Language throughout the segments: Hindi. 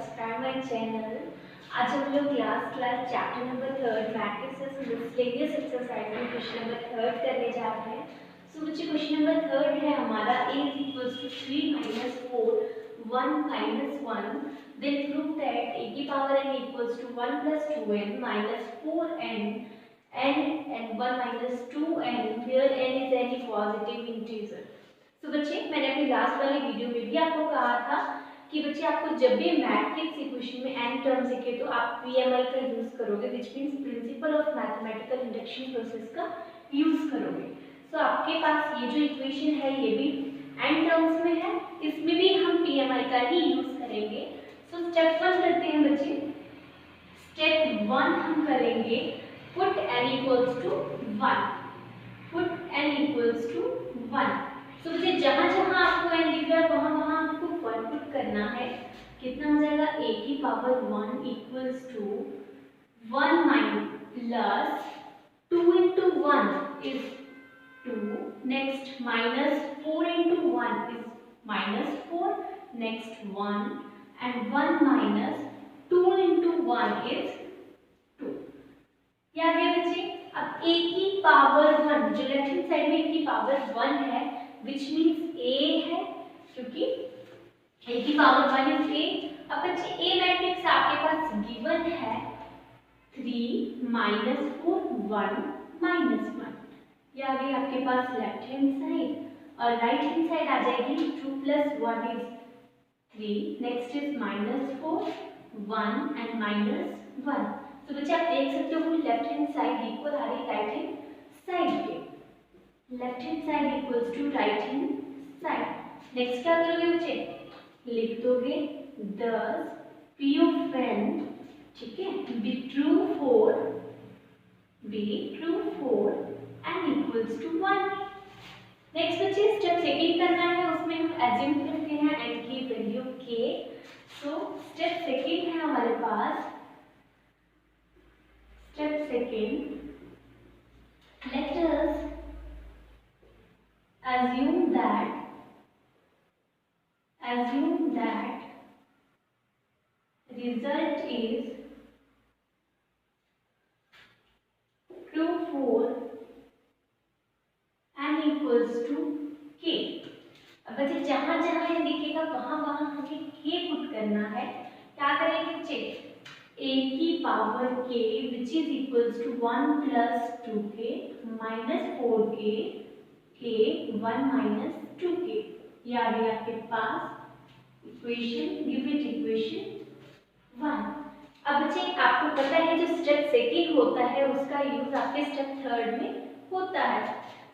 Subscribe my channel. आज हम लोग class chapter number 3 matrices miscellaneous exercise में क्वेश्चन नंबर 3 करने जा रहे हैं। सो बच्चे क्वेश्चन नंबर 3 है हमारा a = 3 - 4 1 - 1 then prove that a की power n = 1 + 2n - 4n and 1 - 2n where n is any positive integer। तो बच्चे मैंने अपनी लास्ट वाली वीडियो में भी आपको कहा था कि बच्चे आपको जब भी मैट्रिक्स इक्वेशन में n टर्म दिखे तो आप पीएमआई का यूज करोगे, which means principle of mathematical induction process का यूज करोगे। सो आपके पास ये जो इक्वेशन है ये भी n टर्म्स में है, इसमें भी हम पीएमआई का ही यूज करेंगे। सो स्टेप 1 करते हैं बच्चे। स्टेप 1 हम करेंगे पुट n = 1। Put n = 1। तो बच्चे जहां जहां आपको n दिख रहा है वहां वहां आपको 1 पुट करना है। कितना हो जाएगा a की power 1 = 1 plus 2 into 1 is 2, next minus 4 into 1 is -4, next 1 and 1 minus 2 into 1 is 2। ये आ गया बच्चे। अब a की पावर 1 जो लेफ्ट हैंड साइड में a की पावर 1 है which means a है, क्योंकि a की पावर 1 is a। अब बच्चे a मैट्रिक्स आपके पास गिवन है 3 - 4 1 - 1। ये आ गई आपके पास लेफ्ट हैंड साइड और राइट हैंड साइड आ जाएगी 2 + 1 is 3, नेक्स्ट इज -4 1 and -1। तो बच्चे आप देख सकते हो लेफ्ट हैंड साइड इक्वल आ रही राइट हैंड साइड के। Left hand side equals to right hand side. Next क्या करोगे बच्चे, लिख दोगे 10 p of n, ठीक है, be true for n equals to 1। Next बच्चे स्टेप सेकंड करना है, उसमें हम एज्यूम करते हैं n की value k। So step second है हमारे पास। Step second, let us assume that result is true for n equals to k। अब बच्चे जहां जहां ये दिखेगा वहां वहां हमें k पुट करना है। क्या करेंगे बच्चे, a की power k which is equals to 1 + 2k - 4k k 1 - 2k। ये आ गई आपके पास इक्वेशन, गिव इट इक्वेशन 1। अब बच्चे आपको पता है जो स्टेप सेकंड होता है उसका यूज आपके स्टेप थर्ड में होता है।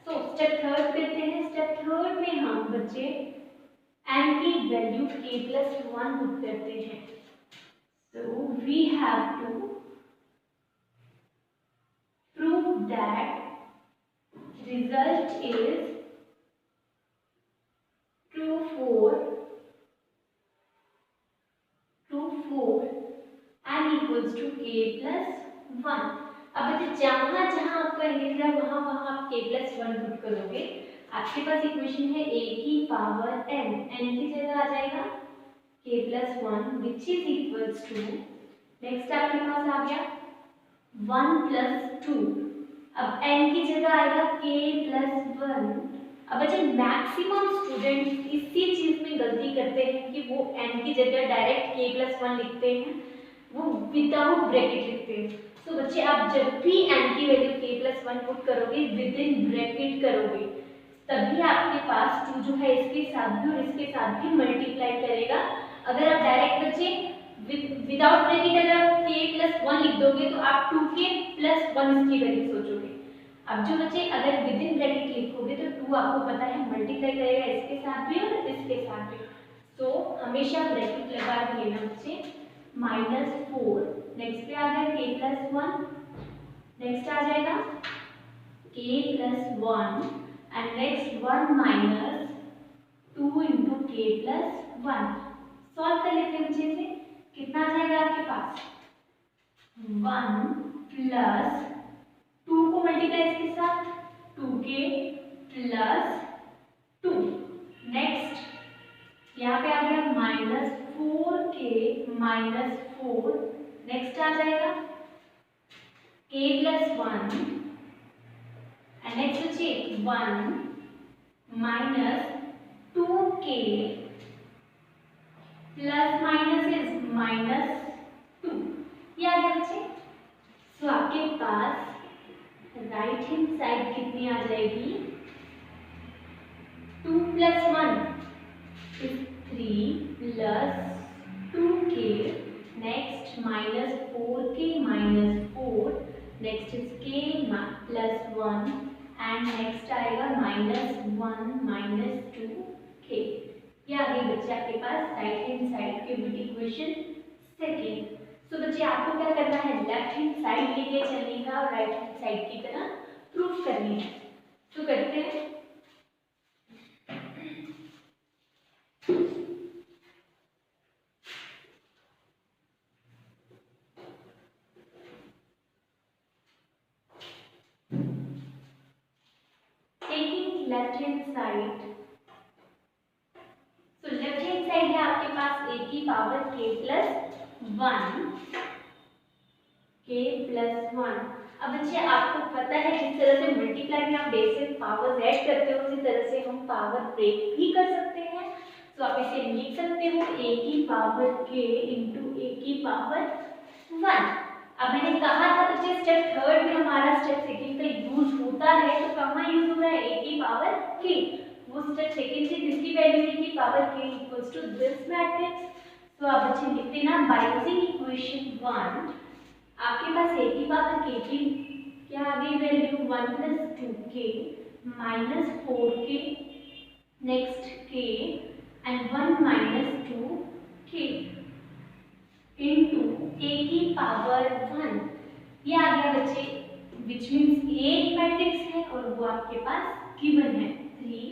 सो स्टेप थर्ड करते हैं। स्टेप थर्ड में हम बच्चे n की वैल्यू k + 1 पुट करते हैं। So we have to prove that result is true for n equals to k + 1। अब बच्चे जहां जहां आपको n दिख रहा है वहां वहां आप k + 1 पुट करोगे। आपके पास इक्वेशन है a की पावर n, n की जगह आ जाएगा k + 1 which is equals to, next आपके पास आ गया 1 + 2। अब n की जगह आएगा k + 1। अब बच्चे मैक्सिमम स्टूडेंट्स इसी चीज में गलती करते हैं कि वो n की जगह डायरेक्ट k + 1 लिखते हैं, वो विदाउट ब्रैकेट लिखते हैं। तो बच्चे आप जब भी n की वैल्यू k + 1 पुट करोगे विद इन ब्रैकेट करोगे, तभी आपके पास 2 जो है इसके साथ भी और इसके साथ भी मल्टीप्लाई करेगा। अगर आप डायरेक्ट बच्चे विदाउट ब्रैकेट अगर k + 1 लिख दोगे तो आप 2k + 1 इसकी वैल्यू सोचोगे। अब जो बच्चे अगर विद इन ब्रैकेट लिखोगे तो 2 आपको पता है मल्टीप्लाई करेगा इसके साथ भी और इसके साथ भी। तो हमेशा ब्रैकेट लगा के लेना बच्चे। -4, नेक्स्ट पे आ गया k + 1, नेक्स्ट आ जाएगा k + 1 and next 1 - 2 into k + 1। Solve कर लेते हैं बच्चे से। कितना आ जाएगा आपके पास 1 प्लस 2 को मल्टीप्लाई इसके साथ 2k + 2, नेक्स्ट यहाँ पे आ गया 4k माइनस 4, नेक्स्ट आ जाएगा k प्लस 1 एंड नेक्स्ट बच्चे 1 minus 2k plus minus is minus 2, ये आ गया बच्चे। सो आपके पास राइट हैंड साइड कितनी आ जाएगी, 2 plus 1 is 3 plus 2k, next minus 4k minus 4, next is k plus 1 and next आएगा माइनस 1 माइनस 2k। ये आ गई बच्चे आपके पास right hand side cubic equation second. So बच्चे आपको क्या करना है, लेफ्ट हैंड साइड लेके चलने का और राइट हैंड साइड की तरह प्रूफ करनी है। तो करते हैं। Taking left hand side, so left hand side है आपके पास a की power k plus 1, k plus 1। अब बच्चे आपको पता है जिस तरह से मल्टीप्लाई में आप बेसिस पावर्स ऐड करते हो उसी तरह से हम पावर ब्रेक भी कर सकते हैं। तो आप इसे लिख सकते हो a की पावर k इंटू a की पावर 1। अब मैंने कहा था बच्चे स्टेप थर्ड में हमारा स्टेप सेकंड का यूज होता है, तो कहाँ यूज हो रहा है, a की पावर k। वो स्टेप सेकंड से किसकी वैल्यू a की power k equals to this matrix. तो आप बच्चे लिखते ना बाय यूजिंग इक्वेशन 1 आपके पास a की पावर k की क्या आ गई value 1 plus 2k minus 4k, next k and 1 minus 2k into a की पावर 1। ये आ गया बच्चे विच मीन्स a एक मैट्रिक्स है और वो आपके पास गिवन है 3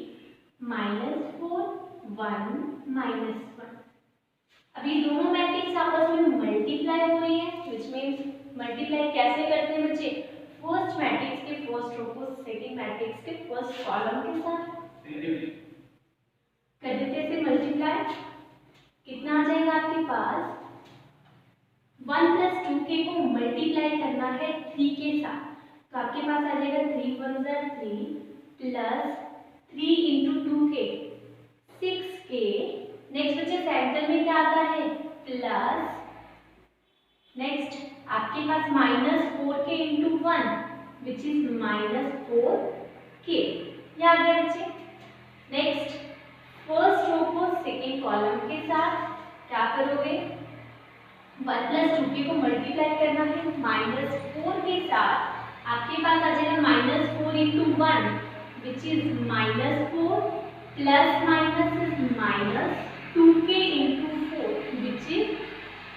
माइनस 4 1 माइनस 1। अभी दोनों मैट्रिक्स आपस में मल्टीप्लाई हो रही है, विच मीन्स मल्टीप्लाई कैसे करते हैं बच्चे, फर्स्ट मैट्रिक्स के फर्स्ट रो को सेकंड मैट्रिक्स के फर्स्ट कॉलम के साथ कर देते हैं मल्टीप्लाई। कितना आ जाएगा आपके पास, 1 प्लस 2k को मल्टीप्लाई करना है 3 के साथ, तो आपके पास आ जाएगा 3 1 3 plus 3 into 2k 6k, next बच्चे सेंटर में क्या आता है प्लस, नेक्स्ट आपके पास minus 4k into 1 which is minus 4k। ये आ गया बच्चे। नेक्स्ट फर्स्ट रो को सेकेंड कॉलम के साथ क्या करोगे, 1 प्लस 2k को मल्टीप्लाई करना है माइनस 4 के साथ, आपके पास आ जाएगा minus 4 into 1 which is minus 4 plus minus is minus 2k into 4 which is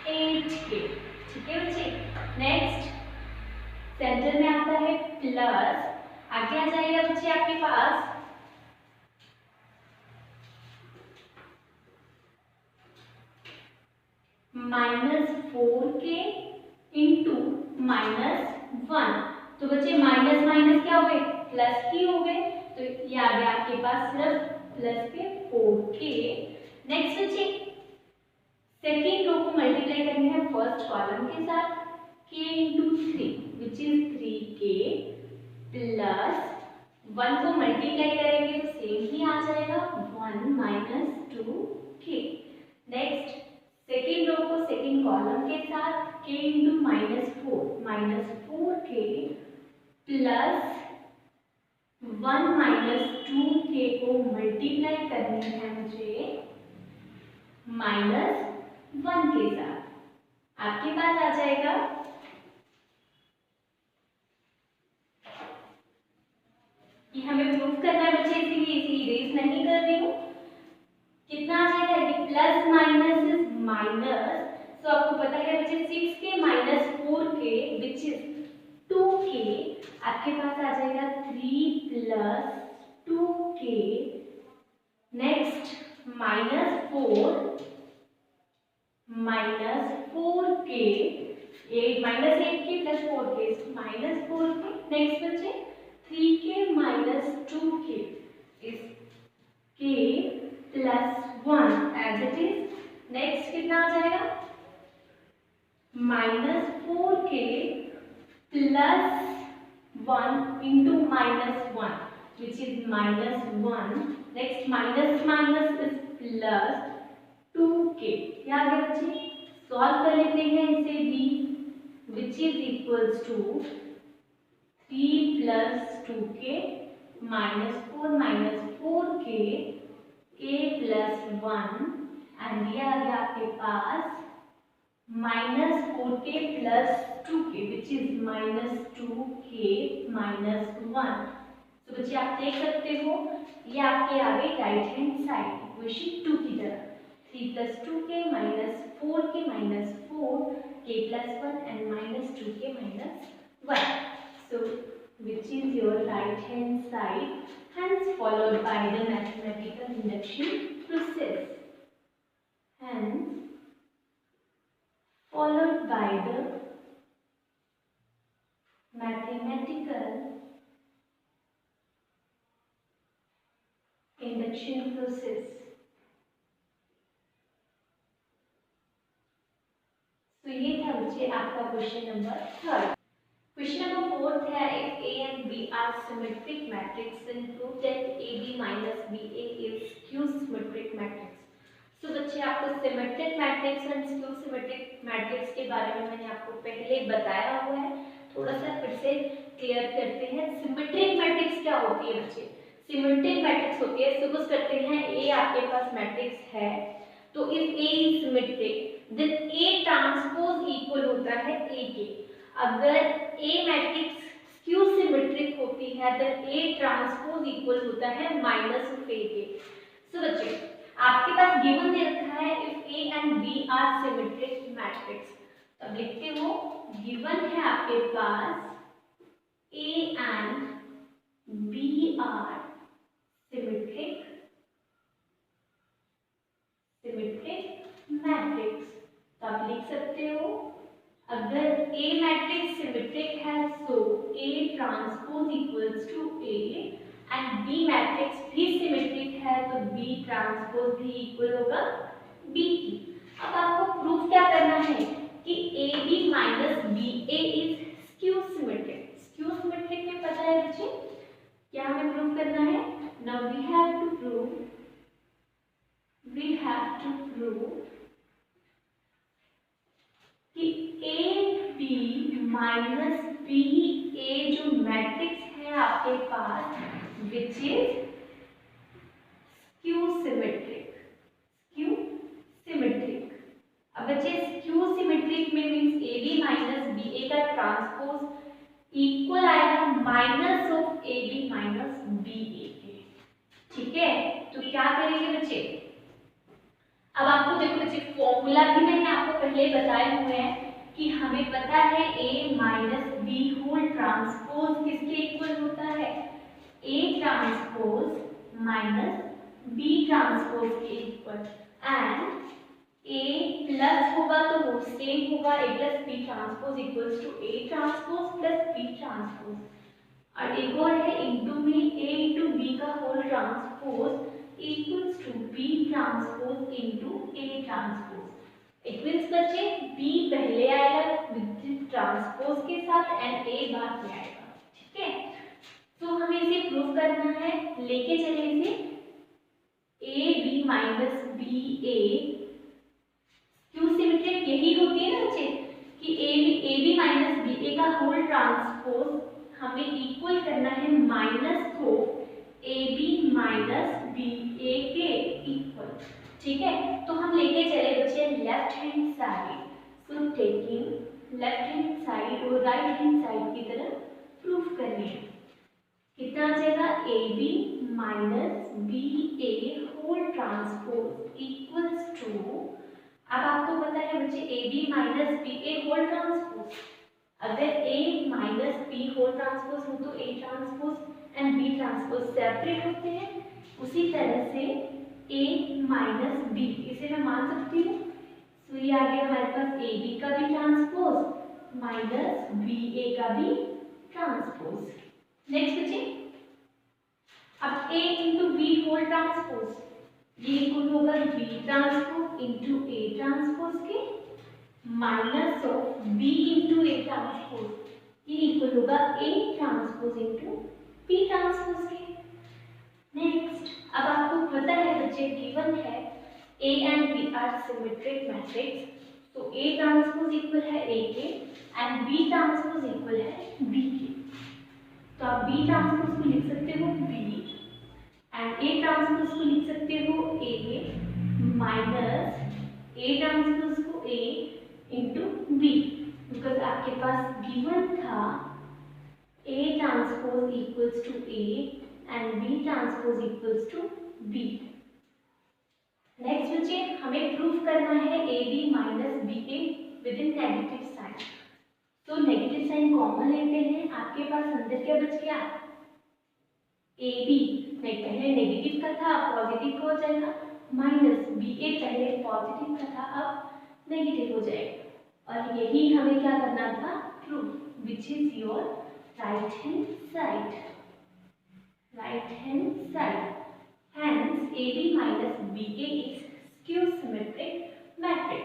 8k। ठीक है बच्चे। नेक्स्ट सेंटर में आता है प्लस, आगे आ जाएगा बच्चे आपके पास माइनस 4k इंटू माइनस 1। तो बच्चे माइनस माइनस क्या हो गए, प्लस ही हो गए, तो ये आ गया आपके पास सिर्फ प्लस के 4k। नेक्स्ट बच्चे सेकेंड रो को मल्टीप्लाई करनी है फर्स्ट कॉलम के साथ, k into 3 which is 3k plus 1 को मल्टीप्लाई करेंगे तो सेम ही आ जाएगा 1 minus 2k। Next second row को सेकेंड कॉलम के साथ k into minus 4k plus 1 minus 2k को मल्टीप्लाई करनी है मुझे माइनस 1 के साथ, आपके पास आ जाएगा ये हमें प्रूफ करना है बच्चे, इसीलिए इसे इरेज नहीं कर रही हूँ। कितना आ जाएगा, ये प्लस माइनस इज माइनस, तो आपको पता है बच्चे 6k minus 4k which is 2k, आपके पास आ जाएगा 3 plus 2k, next minus 4 minus 4k, 8 minus 8k plus 4k minus 4k, next बच्चे 3k minus 2k is k plus 1 as it is next कितना आ जाएगा, -4k plus 1 into -1 which is -1. Next minus minus is plus 2k। क्या आ गया बच्चे, सॉल्व कर लेते हैं इसे भी, which is equals to 3 plus 2k -4 4k k plus 1 and ये आ गया आपके पास -4k plus 2k which is -2k -1। तो बच्चे आप देख सकते हो ये आपके आ गए राइट हैंड साइड इक्वेशन 2 की तरह, 3 plus 2k -4k -4k plus 1 and -2k -1, so which is your right hand side, hence followed by the mathematical induction process, hence followed by the mathematical induction process। तो ये था बच्चे आपका क्वेश्चन नंबर 3। क्वेश्चन नंबर 4 है, if A and B are symmetric matrix then prove that AB minus BA is skew symmetric matrix। तो बच्चे आपको सिमेट्रिक मैट्रिक्स और स्क्यू सिमेट्रिक मैट्रिक्स के बारे में मैंने आपको पहले बताया हुआ है, थोड़ा सा फिर से क्लियर करते हैं। सिमेट्रिक मैट्रिक्स क्या होती है बच्चे, सिमेट्रिक मैट्रिक्स होती है, सपोज करते हैं ए आपके पास मैट्रिक्स है, तो if A is symmetric then A transpose equal होता है ए के। अगर ए मैट्रिक्स स्क्यू सिमेट्रिक होती है देन ए ट्रांसपोज इक्वल होता है माइनस ऑफ ए के। सो बच्चे आपके पास गिवन दे रखा है if A and B are symmetric matrix, तब लिखते हो गिवन है आपके पास A and B are symmetric matrix, तो आप लिख सकते हो अगर ए मैट्रिक्स सिमेट्रिक है so A transpose equals to A and B matrix भी सिमेट्रिक है तो बी ट्रांसपोज भी इक्वल होगा बी की। अब आपको प्रूफ क्या करना है कि A B minus B A is skew symmetric. Skew symmetric में पता है बच्चे क्या हमें प्रूफ करना है, now we have to prove कि A B minus B A जो मैट्रिक्स है आपके पास which is skew symmetric। अब बच्चे skew symmetric में means A B minus B A का ट्रांसपोज इक्वल आएगा minus of A B minus B A के, ठीक है। तो क्या करेंगे बच्चे, अब आपको देखो बच्चे फॉर्मूला भी मैंने आपको पहले बताए हुए हैं कि हमें पता है a minus B whole transpose किसके इक्वल होता है, A transpose minus B transpose के इक्वल, एंड A प्लस होगा तो वो सेम होगा A plus B transpose equals to A transpose plus B transpose, और एक और है इनटू में A इंटू B का whole transpose equals to B transpose into A transpose. It means बच्चे B पहले आएगा विद ट्रांसपोज के साथ एंड A बाद में आएगा, ठीक है। तो हमें इसे प्रूव करना है, लेके चले इसे A B minus B A skew symmetric यही होती है ना बच्चे कि A B minus B A का होल ट्रांसपोज हमें इक्वल करना है माइनस को A B minus B A के इक्वल, ठीक है। तो हम लेके चले बच्चे left hand side, so taking left hand side और राइट हैंड साइड की तरफ प्रूफ करनी है। कितना आ जाएगा A B minus B A whole transpose equals to, अब आपको पता है बच्चे A B minus B A whole transpose, अगर A minus B whole transpose हो तो A transpose and B transpose separate होते हैं, उसी तरह से ए माइनस बी इसे मैं मान सकती हूँ, तो ये आ गया हमारे पास ए बी का भी ट्रांसपोज माइनस बी ए का भी ट्रांसपोज। नेक्स्ट बच्चे अब a into B whole transpose ये इक्वल होगा B transpose into A transpose के minus of B into A transpose, ये इक्वल होगा A transpose into B transpose के। नेक्स्ट, अब आपको पता है बच्चे गिवन है A and B are symmetric matrix, तो ए ट्रांसपोज इक्वल है ए के एंड बी ट्रांसपोज इक्वल है बी के। तो आप बी ट्रांसपोज को लिख सकते हो बी एंड ए ट्रांसपोज को लिख सकते हो ए माइनस ए ट्रांसपोज को ए इंटू बी, बिकॉज आपके पास गिवन था A transpose equals to A and B transpose equals to B. Next बच्चे हमें प्रूफ करना है A B minus B A with in negative sign. तो नेगेटिव साइन कॉमन लेते हैं, आपके पास अंदर क्या बच गया ए बी, नहीं पहले नेगेटिव का था अब पॉजिटिव हो जाएगा, माइनस बी ए पहले पॉजिटिव का था अब नेगेटिव हो जाएगा। और यही हमें क्या करना था proof, which is your right hand side, right hand side. Hence, AB minus BA is skew symmetric matrix.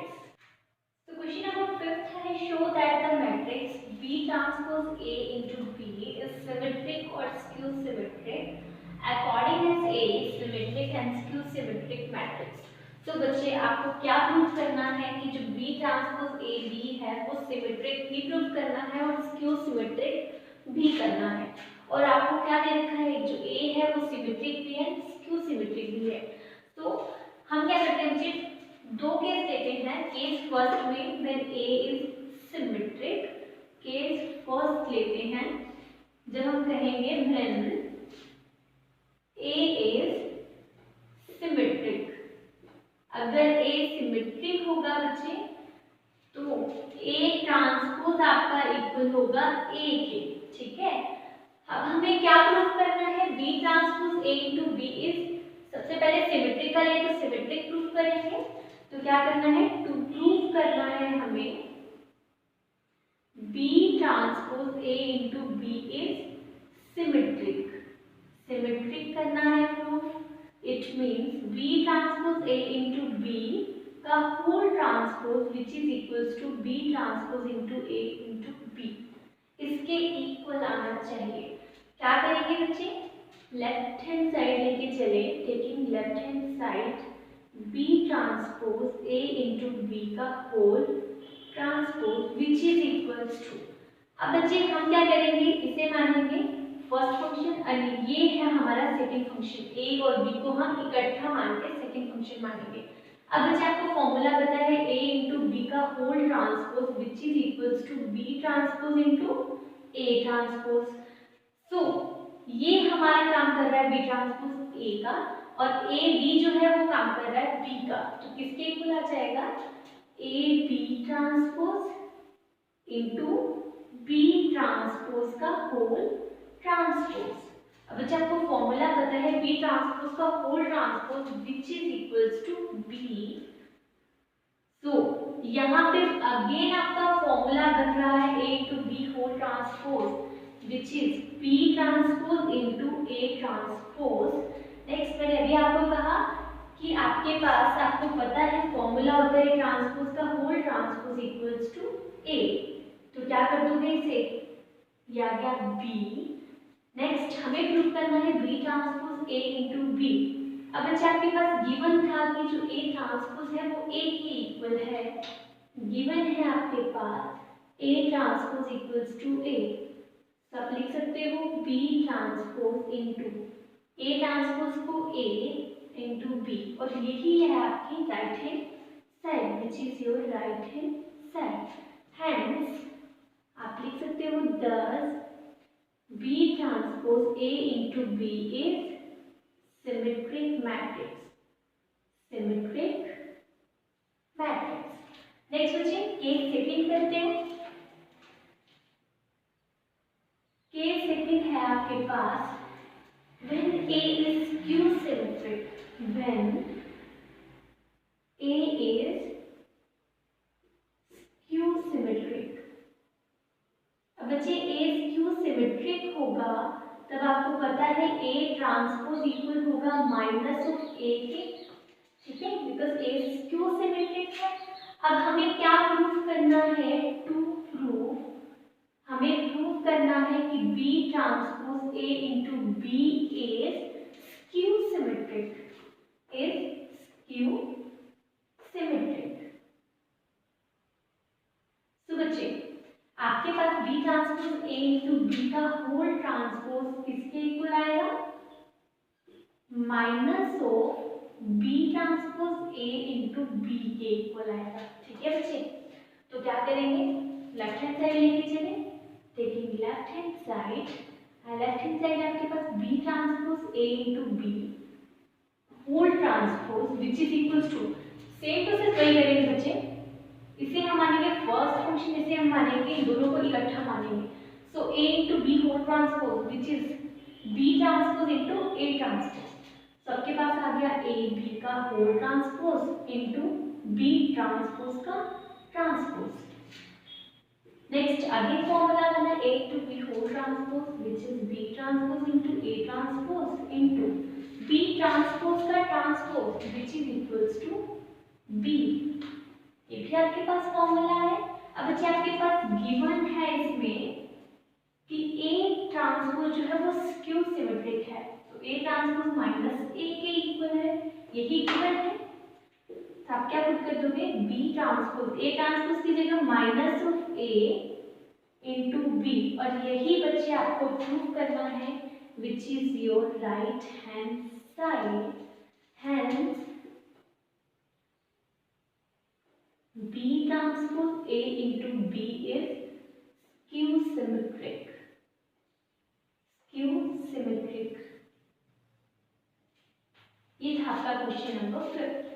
So, question number 5 है show that the matrix B transpose A into B is symmetric or skew symmetric according as A is symmetric and skew symmetric matrix. तो बच्चे आपको क्या प्रूफ करना है कि जो B ट्रांसपोज A B है वो सिमेट्रिक भी प्रूफ करना है और स्क्यू सिमेट्रिक भी करना है। और आपको क्या दे रखा है, जो A है वो सिमेट्रिक भी है स्क्यू सिमेट्रिक भी है। तो हम क्या करते हैं बच्चे, दो केस लेते हैं। केस फर्स्ट में when A is symmetric, case first लेते हैं जब हम कहेंगे व्हेन A इज सिमेट्रिक। अगर A सिमेट्रिक होगा बच्चे तो A ट्रांसपोज आपका इक्वल होगा A के, ठीक है। अब हमें क्या प्रूफ करना है, B transpose A into B is, सबसे पहले सिमेट्रिकल है तो सिमेट्रिक प्रूफ करेंगे। तो क्या करना है, टू प्रूफ करना है हमें B transpose A into B is symmetric, symmetric करना है proof. It means B transpose A into B का whole transpose which is equals to B transpose into A into B, इसके इक्वल आना चाहिए। क्या करेंगे बच्चे, लेफ्ट हैंड साइड लेके चले, taking left hand side B transpose A into B का whole transpose which is equals to. अब बच्चे हम क्या करेंगे, इसे मानेंगे फर्स्ट फंक्शन और ये है हमारा सेकंड फंक्शन, A और B को हम इकट्ठा मान के सेकंड फंक्शन मानेंगे। अब बच्चे आपको फॉर्मूला पता है A इंटू बी का whole transpose which is equals to B transpose into A transpose. So ये हमारा काम कर रहा है B ट्रांसपोज A का और A B जो है वो काम कर रहा है B का, तो किसके इक्वल आ जाएगा, A B transpose into B transpose का होल ट्रांसपोज। अब बच्चे आपको फॉर्मूला पता है B ट्रांसपोज का whole transpose which is equals to B। So यहाँ पे अगेन आपका फॉर्मूला बन रहा है A into B whole transpose which is B transpose into A transpose. Next मैंने अभी आपको कहा कि आपके पास आपको पता है फॉर्मूला होता है ट्रांसपोज का whole transpose equals to A, तो क्या कर दोगे इसे, ये आ गया B। नेक्स्ट हमें प्रूव करना है B transpose A into B. अब बच्चे आपके पास गिवन था कि जो A ट्रांसपोज है वो A के इक्वल है, गिवन है आपके पास A transpose equals to A, तो आप लिख सकते हो B transpose into A transpose को A इंटू B, और यही है आपकी right hand side which is your right hand side. Hence आप लिख सकते हो this B transpose A into B is symmetric matrix, symmetric matrix. Next बच्चे केस सेकंड करते हैं। केस सेकंड है आपके पास when A is skew symmetric, when A is skew symmetric। अब बच्चे A skew symmetric होगा तब आपको पता है A ट्रांसपोज इक्वल होगा माइनस ऑफ A के, ठीक है, बिकॉज ए स्क्यू सिमेट्रिक है। अब हमें क्या प्रूफ करना है, टू प्रूव, हमें प्रूव करना है कि B transpose A into B is skew symmetric, is skew symmetric. तो बच्चे आपके पास B transpose A into B का होल ट्रांसपोज किसके इक्वल आएगा, minus of B transpose A into B के इक्वल आएगा। ठीक है बच्चे, तो क्या करेंगे, लेफ्ट हैंड साइड लेके चले, टेकिंग लेफ्ट हैंड साइड आपके पास B transpose A into B whole transpose which is equals to, same process वही करेंगे बच्चे, इसे हम मानेंगे फर्स्ट फंक्शन, इसे हम मानेंगे, इन दोनों को इकट्ठा मानेंगे। So A into B whole transpose which is B transpose into A transpose, सबके पास आ गया ए बी का whole transpose into B transpose का ट्रांसपोज। नेक्स्ट अगेन फॉर्मूला बना A to B whole transpose which is B transpose into A transpose into B transpose का transpose which is equals to B. ये भी आपके पास फॉर्मूला है। अब बच्चे आपके पास गिवन है इसमें कि ए ट्रांसपोज जो है वो स्क्यू सिमेट्रिक है, तो ए ट्रांसपोज माइनस ए के इक्वल है, यही गिवन है। तो आप क्या पुट कर दोगे, बी ट्रांसपोज, ए ट्रांसपोज की जगह minus of A into B, और यही बच्चे आपको प्रूव करना है which is your right hand side, hence B transpose A into B is skew symmetric. Skew symmetric. ये था आपका क्वेश्चन नंबर 5।